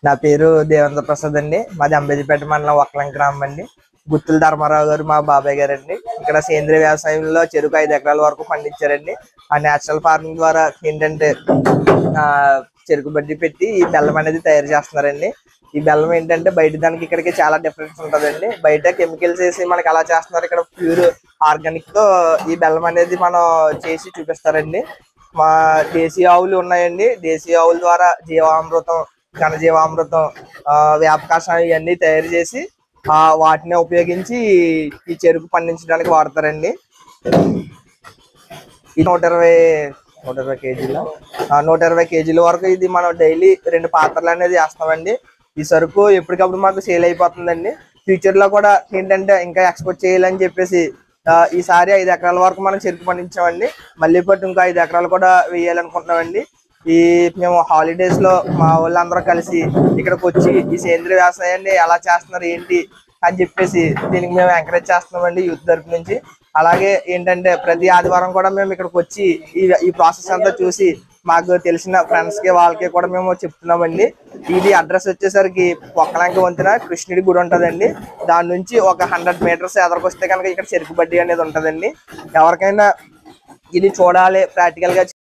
నా పేరు దేవేంద్ర ప్రసాద్ అండి. మాది అంబేద్పేట మండలం ఒక్కలం గ్రామం అండి. గుత్తుల ధర్మారావు గారు మా బాబాయ్ గారు అండి. ఇక్కడ సేంద్రీయ వ్యవసాయంలో చెరుకు 5 ఎకరాల వరకు పండించారండి. ఆ నేచురల్ ఫార్మింగ్ ద్వారా ఏంటంటే ఆ చెరుకు బడ్డీ పెట్టి ఈ బెల్లం అనేది తయారు చేస్తున్నారండి. ఈ బెల్లం ఏంటంటే బయట దానికి ఇక్కడికి చాలా డిఫరెన్స్ ఉంటుందండి. బయట కెమికల్స్ వేసి మనకి అలా చేస్తున్నారు, ఇక్కడ ప్యూర్ ఆర్గానిక్ తో ఈ బెల్లం అనేది మనం చేసి చూపిస్తారండి. మా దేశీయ ఆవులు ఉన్నాయండి. దేశీయ ఆవుల ద్వారా జీవామృతం, ఘనజీవామృతం, వేప కషాయం ఇవన్నీ తయారు చేసి వాటిని ఉపయోగించి ఈ చెరుకు పండించడానికి వాడతారండి. ఈ 120 కేజీల 120 కేజీల వరకు ఇది మనం డైలీ 2 పాత్రలు అనేది వేస్తామండి. ఈ సరుకు ఎప్పటికప్పుడు మాకు సేల్ అయిపోతుందండి. ఫ్యూచర్ లో కూడా ఏంటంటే ఇంకా ఎక్స్పోర్ట్ చేయాలని చెప్పేసి ఈసారి 5 ఎకరాల వరకు మనం చెరుకు పండించామండి. మళ్ళీ పట్టు ఇంకో 5 ఎకరాలు కూడా వేయాలనుకుంటున్నామండి. మేము హాలిడేస్ లో మా వాళ్ళందరూ కలిసి ఇక్కడికి వచ్చి ఈ సేంద్రీయ వ్యవసాయాన్ని ఎలా చేస్తున్నారు ఏంటి అని చెప్పేసి దీనికి మేము ఎంకరేజ్ చేస్తున్నామండి యూత్ తరఫు నుంచి. అలాగే ఏంటంటే ప్రతి ఆదివారం కూడా మేము ఇక్కడికి వచ్చి ఈ ప్రాసెస్ అంతా చూసి మాకు తెలిసిన ఫ్రెండ్స్ కి వాళ్ళకి కూడా మేము చెప్తున్నామండి. ఇది అడ్రస్ వచ్చేసరికి ఒక్కలంక వంతున కృష్ణుడి గుడి ఉంటుందండి. దాని నుంచి ఒక 100 మీటర్స్ ఎదరికొస్తే కనుక ఇక్కడ చెరుకు బడ్డీ అనేది ఉంటుందండి. ఎవరికైనా ఇది చూడాలి, ప్రాక్టికల్ గా